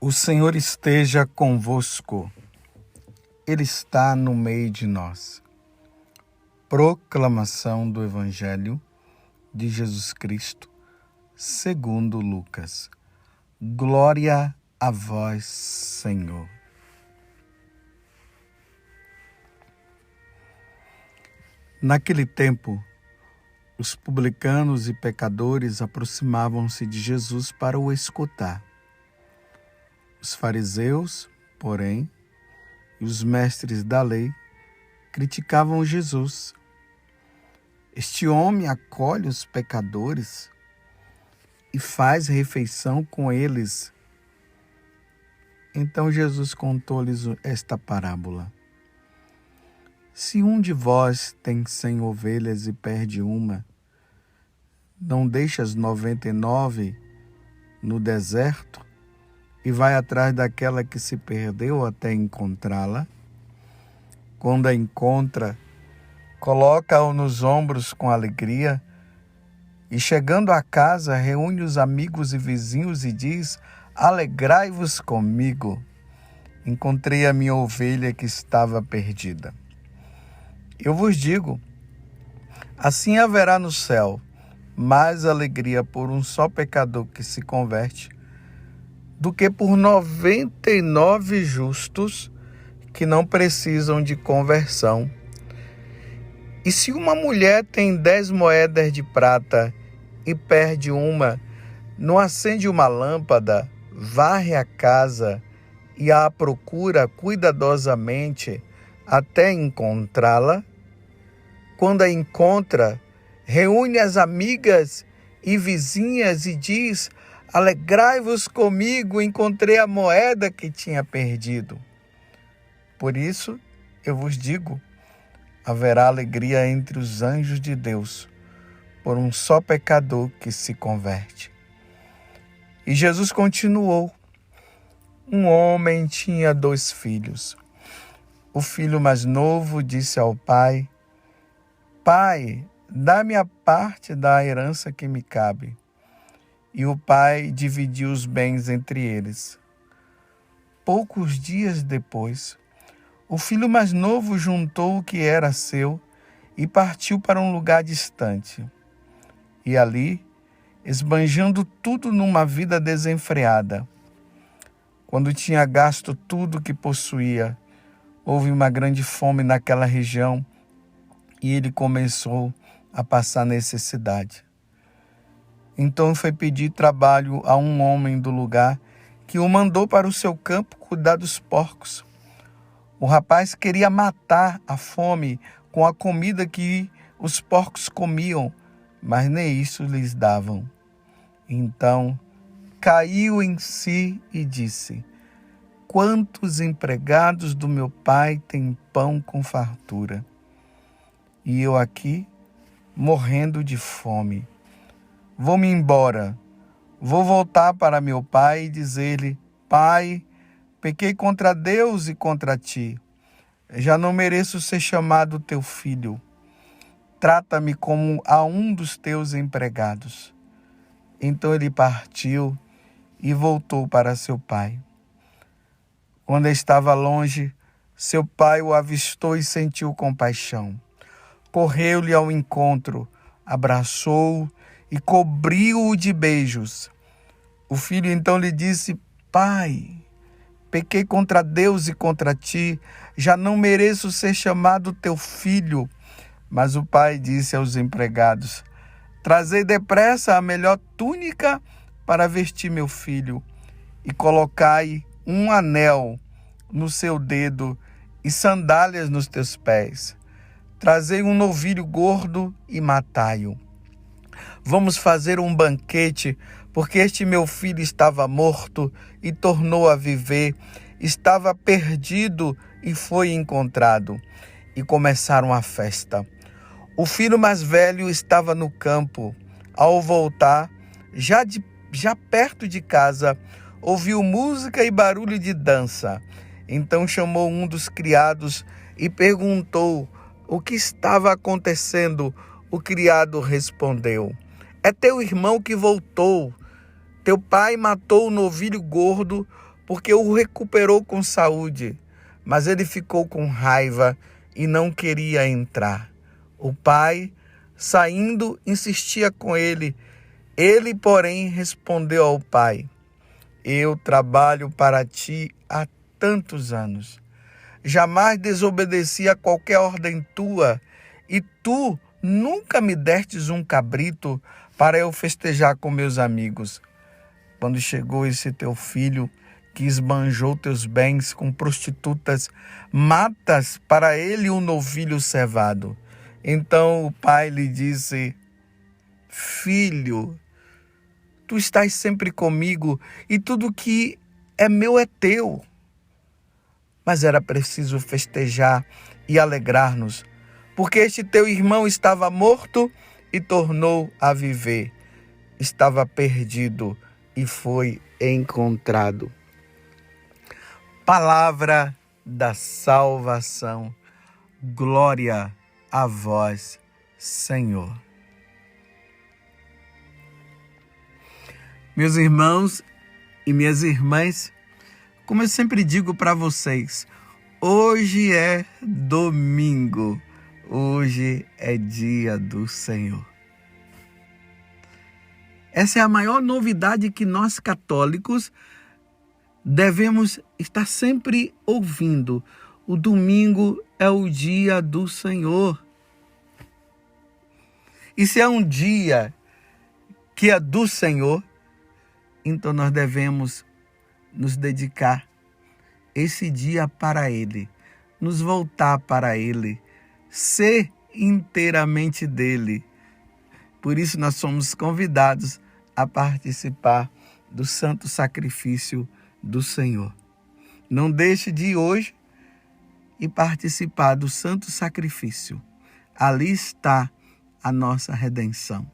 O Senhor esteja convosco, Ele está no meio de nós. Proclamação do Evangelho de Jesus Cristo, segundo Lucas. Glória a vós, Senhor. Naquele tempo, os publicanos e pecadores aproximavam-se de Jesus para o escutar. Os fariseus, porém, e os mestres da lei criticavam Jesus. Este homem acolhe os pecadores e faz refeição com eles. Então Jesus contou-lhes esta parábola. Se um de vós tem 100 ovelhas e perde uma, não deixa as 99 no deserto e vai atrás daquela que se perdeu até encontrá-la? Quando a encontra, coloca-o nos ombros com alegria e, chegando à casa, reúne os amigos e vizinhos e diz: alegrai-vos comigo, encontrei a minha ovelha que estava perdida. Eu vos digo, assim haverá no céu mais alegria por um só pecador que se converte do que por 99 justos que não precisam de conversão. E se uma mulher tem 10 moedas de prata e perde uma, não acende uma lâmpada, varre a casa e a procura cuidadosamente até encontrá-la? Quando a encontra, reúne as amigas e vizinhas e diz: alegrai-vos comigo, encontrei a moeda que tinha perdido. Por isso, eu vos digo, haverá alegria entre os anjos de Deus por um só pecador que se converte. E Jesus continuou. Um homem tinha 2 filhos. O filho mais novo disse ao pai: Pai, dá-me a parte da herança que me cabe. E o pai dividiu os bens entre eles. Poucos dias depois, o filho mais novo juntou o que era seu e partiu para um lugar distante. E ali, esbanjando tudo numa vida desenfreada. Quando tinha gasto tudo que possuía, houve uma grande fome naquela região e ele começou a passar necessidade. Então foi pedir trabalho a um homem do lugar que o mandou para o seu campo cuidar dos porcos. O rapaz queria matar a fome com a comida que os porcos comiam, mas nem isso lhes davam. Então caiu em si e disse: quantos empregados do meu pai têm pão com fartura? E eu aqui, morrendo de fome. Vou-me embora, vou voltar para meu pai e dizer-lhe: Pai, pequei contra Deus e contra ti. Já não mereço ser chamado teu filho. Trata-me como a um dos teus empregados. Então ele partiu e voltou para seu pai. Quando estava longe, seu pai o avistou e sentiu compaixão. Correu-lhe ao encontro, abraçou-o e cobriu-o de beijos. O filho então lhe disse: Pai, pequei contra Deus e contra ti, já não mereço ser chamado teu filho. Mas o pai disse aos empregados: trazei depressa a melhor túnica para vestir meu filho, e colocai um anel no seu dedo e sandálias nos teus pés. Trazei um novilho gordo e matai-o. Vamos fazer um banquete, porque este meu filho estava morto e tornou a viver, estava perdido e foi encontrado. E começaram a festa. O filho mais velho estava no campo. Ao voltar, já perto de casa, ouviu música e barulho de dança. Então chamou um dos criados e perguntou o que estava acontecendo. O criado respondeu: é teu irmão que voltou. Teu pai matou o novilho gordo porque o recuperou com saúde, mas ele ficou com raiva e não queria entrar. O pai, saindo, insistia com ele. Ele, porém, respondeu ao pai: eu trabalho para ti há tantos anos. Jamais desobedeci a qualquer ordem tua, e tu nunca me destes um cabrito para eu festejar com meus amigos. Quando chegou esse teu filho, que esbanjou teus bens com prostitutas, matas para ele um novilho cevado. Então o pai lhe disse: filho, tu estás sempre comigo e tudo que é meu é teu. Mas era preciso festejar e alegrar-nos, porque este teu irmão estava morto e tornou a viver. Estava perdido e foi encontrado. Palavra da salvação. Glória a vós, Senhor. Meus irmãos e minhas irmãs, como eu sempre digo para vocês, hoje é domingo, hoje é dia do Senhor. Essa é a maior novidade que nós católicos devemos estar sempre ouvindo. O domingo é o dia do Senhor. E se é um dia que é do Senhor, então nós devemos nos dedicar esse dia para Ele, nos voltar para Ele, ser inteiramente dele. Por isso nós somos convidados a participar do santo sacrifício do Senhor. Não deixe de ir hoje e participar do santo sacrifício. Ali está a nossa redenção.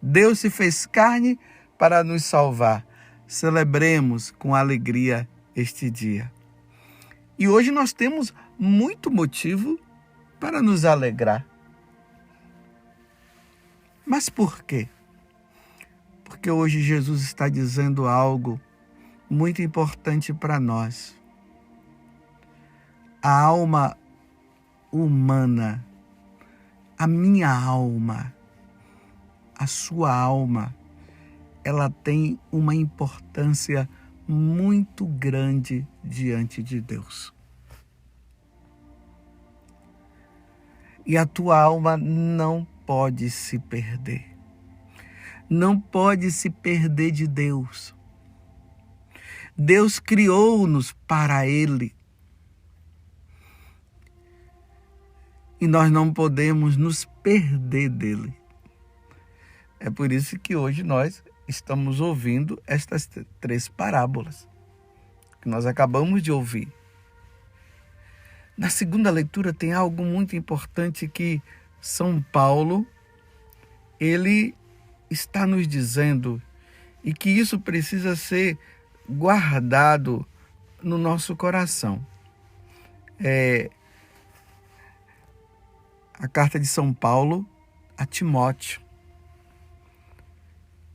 Deus se fez carne para nos salvar. Celebremos com alegria este dia. E hoje nós temos muito motivo para nos alegrar. Mas por quê? Porque hoje Jesus está dizendo algo muito importante para nós. A alma humana, a minha alma, a sua alma, ela tem uma importância muito grande diante de Deus. E a tua alma não pode se perder. Não pode se perder de Deus. Deus criou-nos para Ele. E nós não podemos nos perder dele. É por isso que hoje nós estamos ouvindo estas 3 parábolas que nós acabamos de ouvir. Na segunda leitura tem algo muito importante que São Paulo, ele está nos dizendo, e que isso precisa ser guardado no nosso coração. A carta de São Paulo a Timóteo.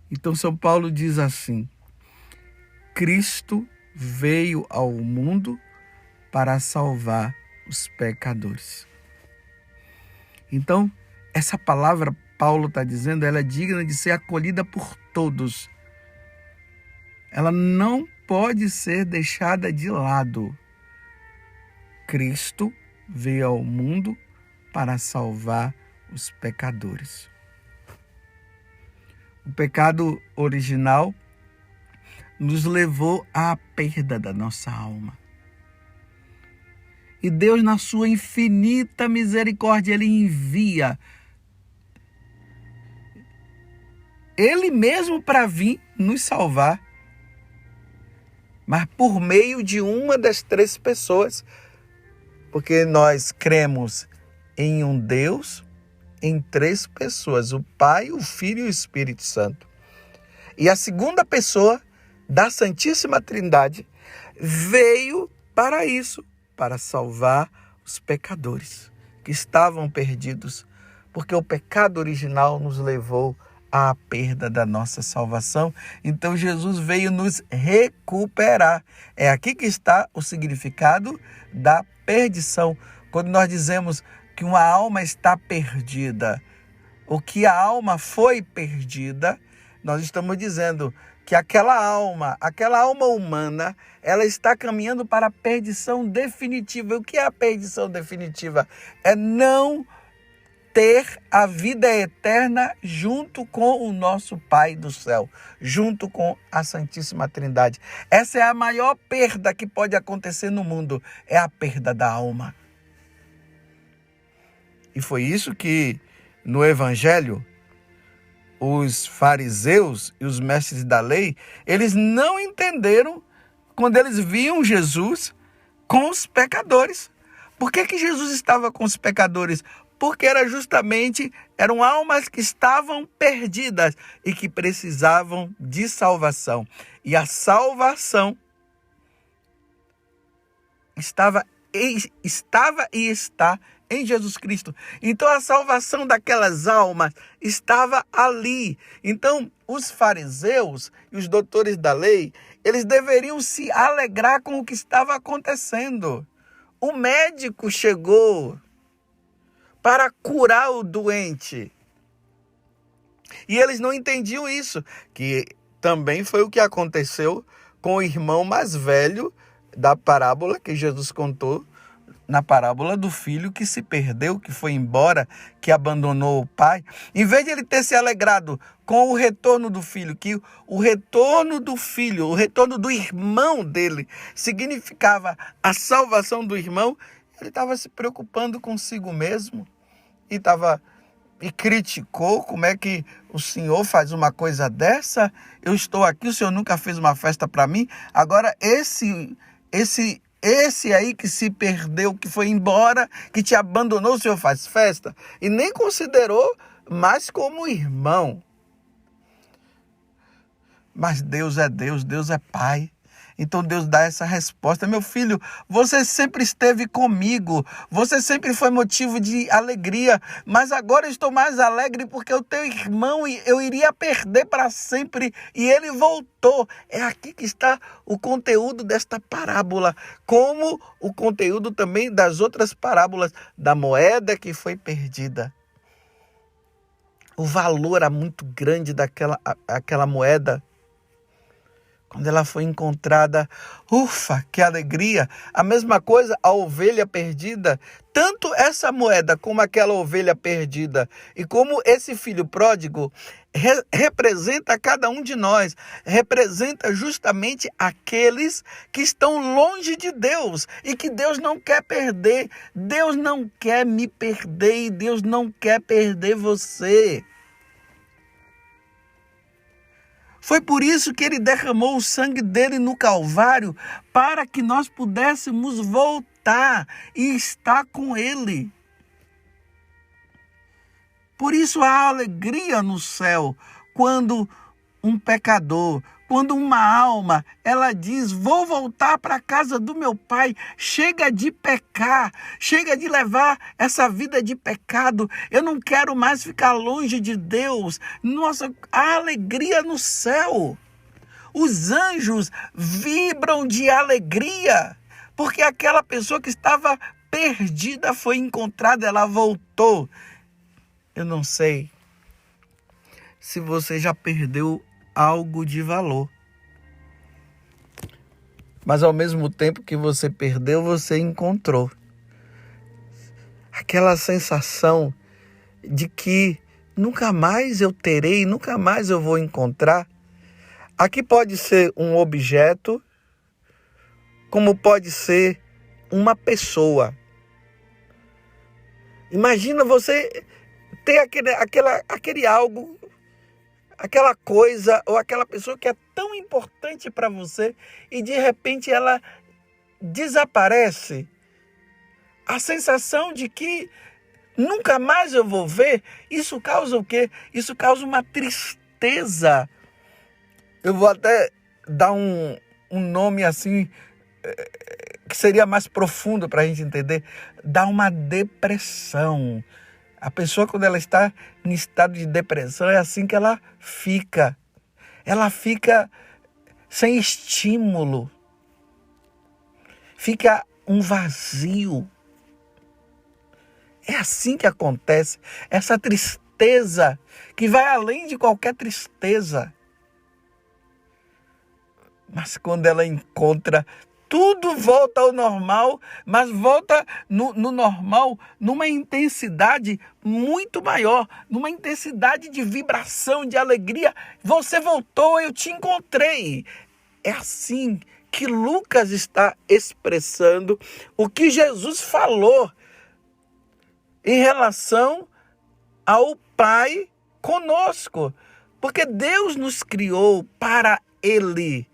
Então São Paulo diz assim: Cristo veio ao mundo para salvar os pecadores. Então, essa palavra, Paulo está dizendo, ela é digna de ser acolhida por todos. Ela não pode ser deixada de lado. Cristo veio ao mundo para salvar os pecadores. O pecado original nos levou à perda da nossa alma. E Deus, na sua infinita misericórdia, Ele envia Ele mesmo para vir nos salvar, mas por meio de uma das 3 pessoas, porque nós cremos em um Deus, em 3 pessoas, o Pai, o Filho e o Espírito Santo. E a segunda pessoa da Santíssima Trindade veio para isso, para salvar os pecadores que estavam perdidos, porque o pecado original nos levou à perda da nossa salvação. Então Jesus veio nos recuperar. É aqui que está o significado da perdição. Quando nós dizemos que uma alma está perdida, ou que a alma foi perdida, nós estamos dizendo que aquela alma humana, ela está caminhando para a perdição definitiva. E o que é a perdição definitiva? É não ter a vida eterna junto com o nosso Pai do céu, junto com a Santíssima Trindade. Essa é a maior perda que pode acontecer no mundo, é a perda da alma. E foi isso que no Evangelho, os fariseus e os mestres da lei, eles não entenderam quando eles viam Jesus com os pecadores. Por que Jesus estava com os pecadores? Porque eram almas que estavam perdidas e que precisavam de salvação. E a salvação estava e está em Jesus Cristo. Então a salvação daquelas almas estava ali. Então os fariseus e os doutores da lei, eles deveriam se alegrar com o que estava acontecendo. O médico chegou para curar o doente. E eles não entendiam isso, que também foi o que aconteceu com o irmão mais velho da parábola que Jesus contou, na parábola do filho que se perdeu, que foi embora, que abandonou o pai. Em vez de ele ter se alegrado com o retorno do filho, que o retorno do filho, o retorno do irmão dele, significava a salvação do irmão, ele estava se preocupando consigo mesmo e criticou como é que o senhor faz uma coisa dessa. Eu estou aqui, o senhor nunca fez uma festa para mim. Agora esse aí que se perdeu, que foi embora, que te abandonou, o senhor faz festa? E nem considerou mais como irmão. Mas Deus é Deus, Deus é Pai. Então Deus dá essa resposta: meu filho, você sempre esteve comigo, você sempre foi motivo de alegria, mas agora eu estou mais alegre porque o teu irmão eu iria perder para sempre e ele voltou. É aqui que está o conteúdo desta parábola, como o conteúdo também das outras parábolas da moeda que foi perdida. O valor era muito grande daquela moeda. Quando ela foi encontrada, ufa, que alegria! A mesma coisa, a ovelha perdida. Tanto essa moeda como aquela ovelha perdida e como esse filho pródigo representa cada um de nós. Representa justamente aqueles que estão longe de Deus e que Deus não quer perder. Deus não quer me perder e Deus não quer perder você. Foi por isso que ele derramou o sangue dele no Calvário, para que nós pudéssemos voltar e estar com ele. Por isso há alegria no céu, quando um pecador, quando uma alma, ela diz: vou voltar para a casa do meu pai, chega de pecar, chega de levar essa vida de pecado, eu não quero mais ficar longe de Deus. Nossa, há alegria no céu. Os anjos vibram de alegria, porque aquela pessoa que estava perdida foi encontrada, ela voltou. Eu não sei se você já perdeu algo de valor, mas ao mesmo tempo que você perdeu, você encontrou. Aquela sensação de que nunca mais eu terei, nunca mais eu vou encontrar. Aqui pode ser um objeto, como pode ser uma pessoa. Imagina você ter aquele algo, aquela coisa ou aquela pessoa que é tão importante para você e de repente ela desaparece. A sensação de que nunca mais eu vou ver, isso causa o quê? Isso causa uma tristeza. Eu vou até dar um nome assim, que seria mais profundo para a gente entender. Dá uma depressão. A pessoa, quando ela está em estado de depressão, é assim que ela fica. Ela fica sem estímulo. Fica um vazio. É assim que acontece. Essa tristeza que vai além de qualquer tristeza. Mas quando ela encontra, tudo volta ao normal, mas volta no normal numa intensidade muito maior, numa intensidade de vibração, de alegria. Você voltou, eu te encontrei. É assim que Lucas está expressando o que Jesus falou em relação ao Pai conosco. Porque Deus nos criou para Ele.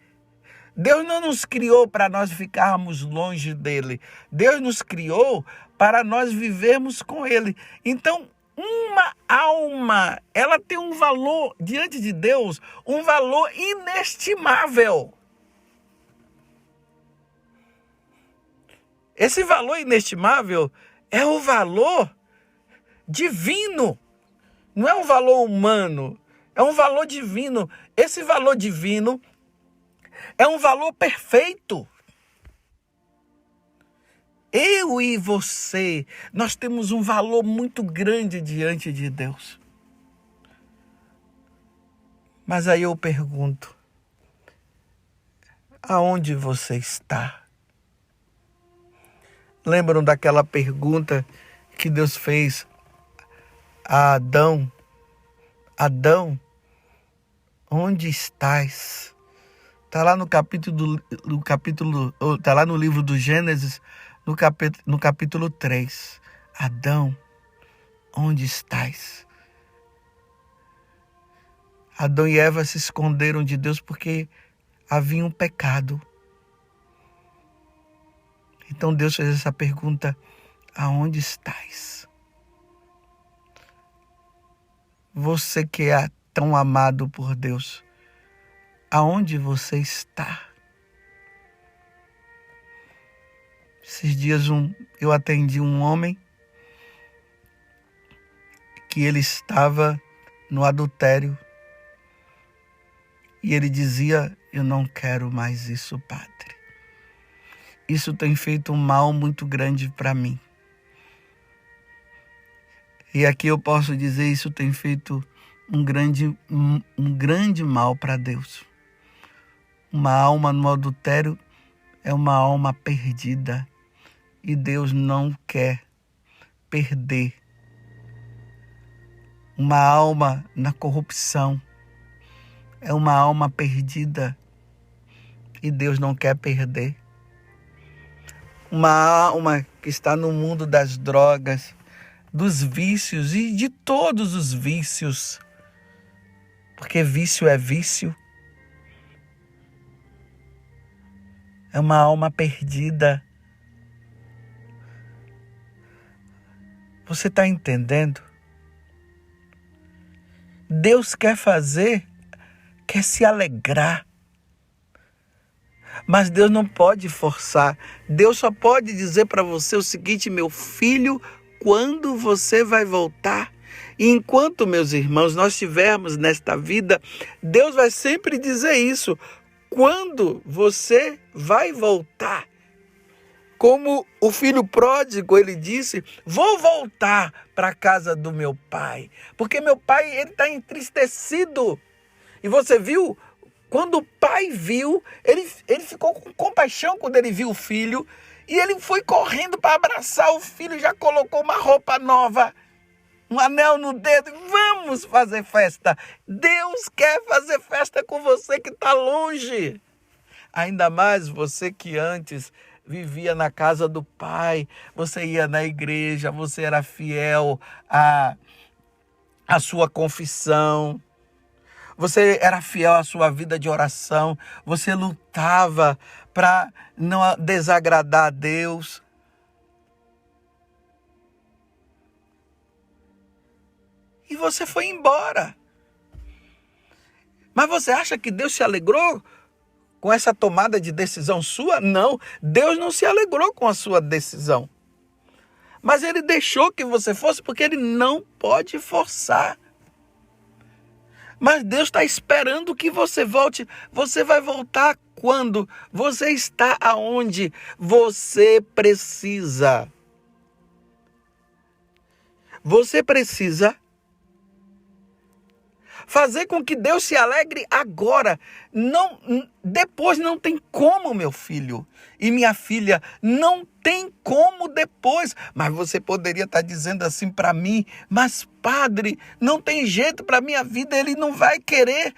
Deus não nos criou para nós ficarmos longe dele. Deus nos criou para nós vivermos com ele. Então, uma alma, ela tem um valor diante de Deus, um valor inestimável. Esse valor inestimável é o valor divino. Não é um valor humano, é um valor divino. Esse valor divino é um valor perfeito. Eu e você, nós temos um valor muito grande diante de Deus. Mas aí eu pergunto, aonde você está? Lembram daquela pergunta que Deus fez a Adão? Adão, onde estás? Está lá tá lá no livro do Gênesis, no capítulo 3. Adão, onde estás? Adão e Eva se esconderam de Deus porque havia um pecado. Então Deus fez essa pergunta, aonde estás? Você que é tão amado por Deus, aonde você está? Esses dias eu atendi um homem que ele estava no adultério. E ele dizia, eu não quero mais isso, padre. Isso tem feito um mal muito grande para mim. E aqui eu posso dizer, isso tem feito um grande mal para Deus. Uma alma no adultério é uma alma perdida. E Deus não quer perder. Uma alma na corrupção é uma alma perdida. E Deus não quer perder. Uma alma que está no mundo das drogas, dos vícios e de todos os vícios. Porque vício é vício. É uma alma perdida. Você está entendendo? Deus quer se alegrar. Mas Deus não pode forçar. Deus só pode dizer para você o seguinte, meu filho, quando você vai voltar? E enquanto, meus irmãos, nós estivermos nesta vida, Deus vai sempre dizer isso. Quando você vai voltar? Como o filho pródigo, ele disse, vou voltar para a casa do meu pai. Porque meu pai, ele está entristecido. E você viu, quando o pai viu, ele ficou com compaixão quando ele viu o filho. E ele foi correndo para abraçar o filho, já colocou uma roupa nova, um anel no dedo. Vamos fazer festa. Deus quer fazer festa com você que está longe. Ainda mais você que antes vivia na casa do pai, você ia na igreja, você era fiel à sua confissão, você era fiel à sua vida de oração, você lutava para não desagradar a Deus. E você foi embora. Mas você acha que Deus se alegrou com essa tomada de decisão sua? Não, Deus não se alegrou com a sua decisão. Mas ele deixou que você fosse porque ele não pode forçar. Mas Deus está esperando que você volte. Você vai voltar quando você está aonde você precisa. Você precisa fazer com que Deus se alegre agora. Não, depois não tem como, meu filho e minha filha. Não tem como depois. Mas você poderia estar dizendo assim para mim: mas padre, não tem jeito para minha vida. Ele não vai querer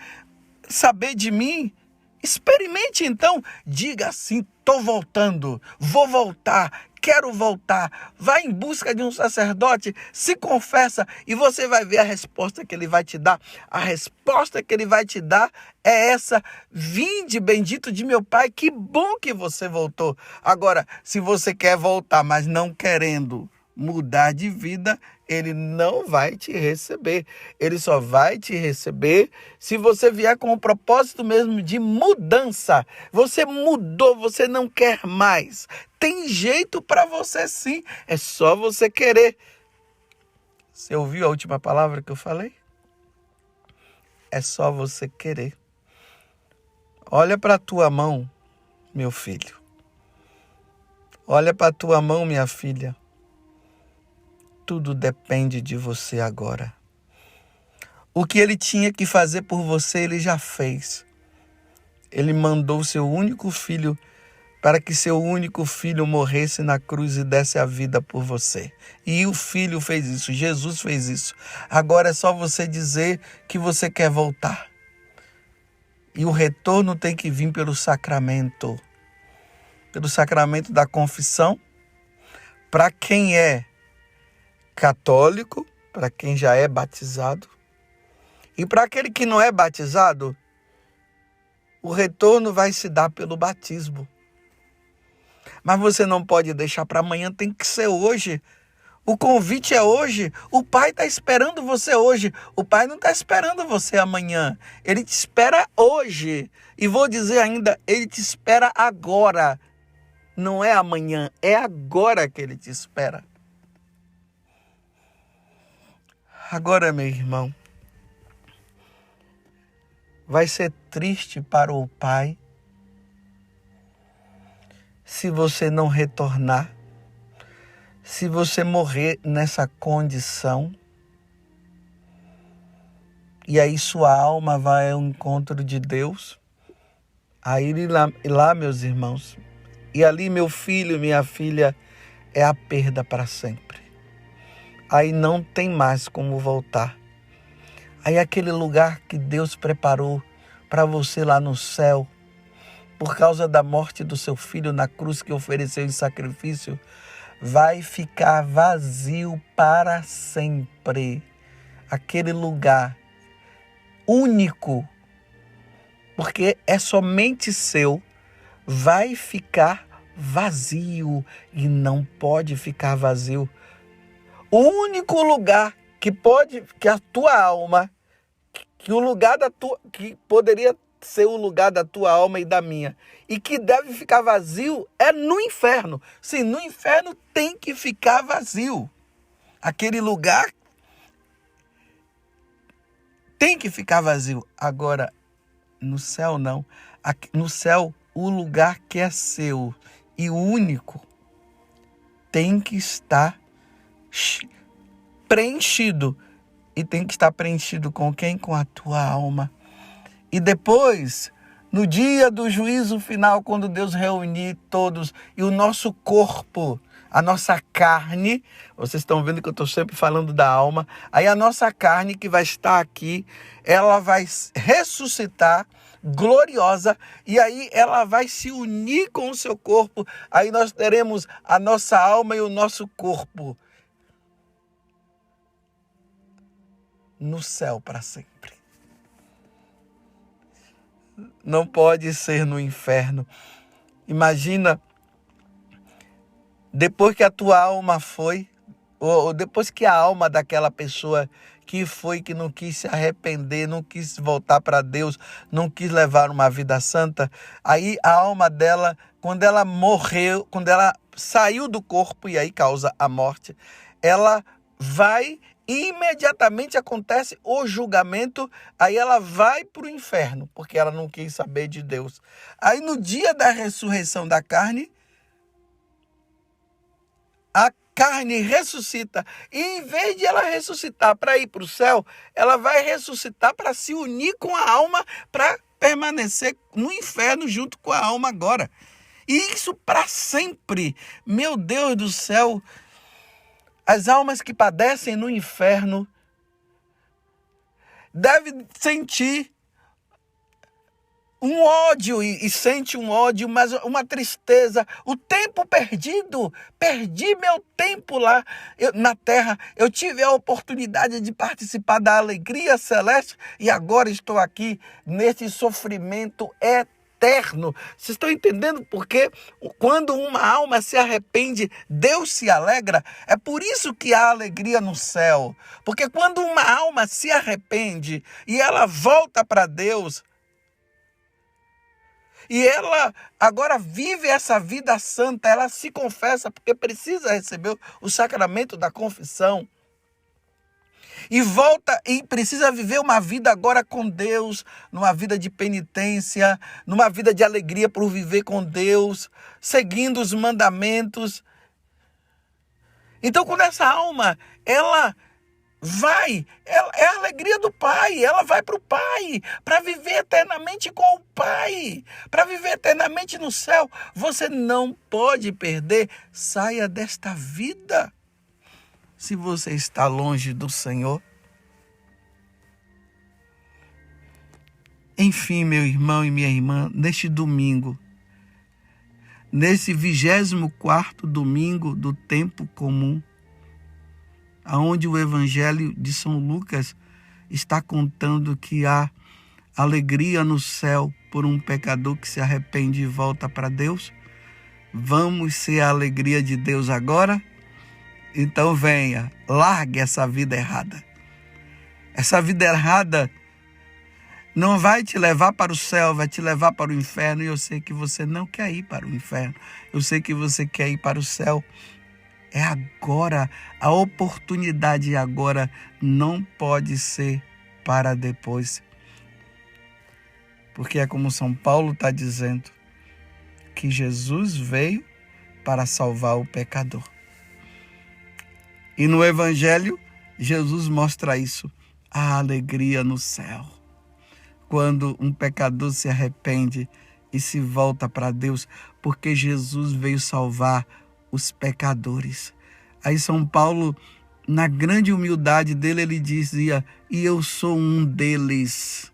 saber de mim. Experimente então. Diga assim: estou voltando, vou voltar. Quero voltar. Vai em busca de um sacerdote, se confessa e você vai ver a resposta que ele vai te dar. A resposta que ele vai te dar é essa: vinde, bendito de meu Pai, que bom que você voltou. Agora, se você quer voltar, mas não querendo mudar de vida, ele não vai te receber. Ele só vai te receber se você vier com o propósito mesmo de mudança. Você mudou, você não quer mais. Tem jeito para você sim, é só você querer. Você ouviu a última palavra que eu falei? É só você querer. Olha para a tua mão, meu filho. Olha para a tua mão, minha filha. Tudo depende de você agora. O que ele tinha que fazer por você, ele já fez. Ele mandou seu único filho para que seu único filho morresse na cruz e desse a vida por você. E o filho fez isso, Jesus fez isso. Agora é só você dizer que você quer voltar. E o retorno tem que vir pelo sacramento. Pelo sacramento da confissão. Para quem é católico, para quem já é batizado. E para aquele que não é batizado, o retorno vai se dar pelo batismo. Mas você não pode deixar para amanhã, tem que ser hoje. O convite é hoje. O Pai está esperando você hoje. O Pai não está esperando você amanhã. Ele te espera hoje. E vou dizer ainda, ele te espera agora. Não é amanhã, é agora que ele te espera. Agora, meu irmão, vai ser triste para o Pai se você não retornar, se você morrer nessa condição. E aí sua alma vai ao encontro de Deus. Aí lá, meus irmãos, e ali meu filho, minha filha, é a perda para sempre. Aí não tem mais como voltar. Aí aquele lugar que Deus preparou para você lá no céu, por causa da morte do seu filho na cruz que ofereceu em sacrifício, vai ficar vazio para sempre. Aquele lugar único, porque é somente seu, vai ficar vazio e não pode ficar vazio. O único lugar que a tua alma, que o lugar que poderia ser o lugar da tua alma e da minha, e que deve ficar vazio, é no inferno. Sim, no inferno tem que ficar vazio. Aquele lugar tem que ficar vazio. Agora, no céu não. No céu, o lugar que é seu e único tem que estar preenchido. E tem que estar preenchido com quem? Com a tua alma. E depois, no dia do juízo final, quando Deus reunir todos e o nosso corpo, a nossa carne, vocês estão vendo que eu estou sempre falando da alma, aí a nossa carne que vai estar aqui, ela vai ressuscitar gloriosa, e aí ela vai se unir com o seu corpo. Aí nós teremos a nossa alma e o nosso corpo no céu para sempre. Não pode ser no inferno. Imagina, depois que a tua alma foi, ou depois que a alma daquela pessoa que não quis se arrepender, não quis voltar para Deus, não quis levar uma vida santa, aí a alma dela, quando ela morreu, quando ela saiu do corpo e aí causa a morte, ela vai e imediatamente acontece o julgamento, aí ela vai para o inferno, porque ela não quis saber de Deus. Aí no dia da ressurreição da carne, a carne ressuscita, e em vez de ela ressuscitar para ir para o céu, ela vai ressuscitar para se unir com a alma, para permanecer no inferno junto com a alma agora. E isso para sempre. Meu Deus do céu, as almas que padecem no inferno devem sentir um ódio e sente um ódio, mas uma tristeza. O tempo perdido, perdi meu tempo lá na terra. Eu tive a oportunidade de participar da alegria celeste e agora estou aqui nesse sofrimento eterno. Vocês estão entendendo por quê? Quando uma alma se arrepende, Deus se alegra. É por isso que há alegria no céu. Porque quando uma alma se arrepende e ela volta para Deus, e ela agora vive essa vida santa, ela se confessa porque precisa receber o sacramento da confissão. E volta e precisa viver uma vida agora com Deus, numa vida de penitência, numa vida de alegria por viver com Deus, seguindo os mandamentos. Então, quando essa alma, ela é a alegria do Pai, ela vai para o Pai, para viver eternamente com o Pai, para viver eternamente no céu. Você não pode perder, saia desta vida. Se você está longe do Senhor. Enfim, meu irmão e minha irmã, neste domingo, nesse 24º domingo do tempo comum, aonde o Evangelho de São Lucas está contando que há alegria no céu por um pecador que se arrepende e volta para Deus. Vamos ser a alegria de Deus agora? Então venha, largue essa vida errada. Essa vida errada não vai te levar para o céu, vai te levar para o inferno. E eu sei que você não quer ir para o inferno. Eu sei que você quer ir para o céu. É agora, a oportunidade agora não pode ser para depois. Porque é como São Paulo está dizendo, que Jesus veio para salvar o pecador. E no Evangelho, Jesus mostra isso, a alegria no céu. Quando um pecador se arrepende e se volta para Deus, porque Jesus veio salvar os pecadores. Aí São Paulo, na grande humildade dele, ele dizia, e eu sou um deles.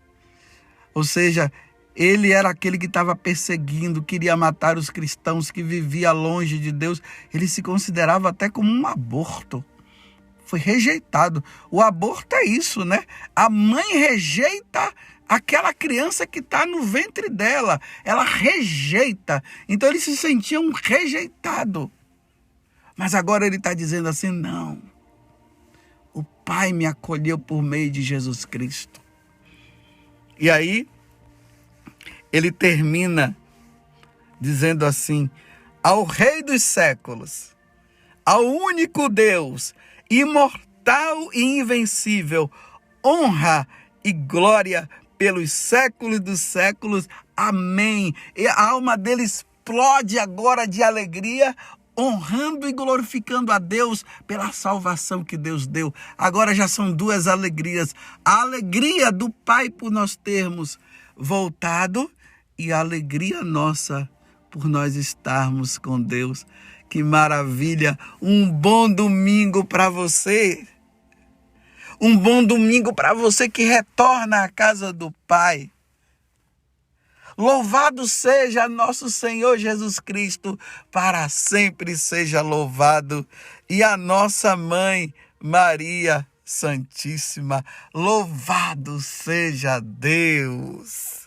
Ou seja, ele era aquele que estava perseguindo, queria matar os cristãos, que vivia longe de Deus. Ele se considerava até como um aborto. Foi rejeitado. O aborto é isso, né? A mãe rejeita aquela criança que está no ventre dela. Ela rejeita. Então ele se sentia um rejeitado. Mas agora ele está dizendo assim, não. O Pai me acolheu por meio de Jesus Cristo. E aí, ele termina dizendo assim, ao Rei dos séculos, ao único Deus, imortal e invencível, honra e glória pelos séculos dos séculos. Amém. E a alma dele explode agora de alegria, honrando e glorificando a Deus pela salvação que Deus deu. Agora já são duas alegrias. A alegria do Pai por nós termos voltado e a alegria nossa por nós estarmos com Deus. Que maravilha! Um bom domingo para você. Um bom domingo para você que retorna à casa do Pai. Louvado seja nosso Senhor Jesus Cristo, para sempre seja louvado. E a nossa mãe, Maria Santíssima, louvado seja Deus.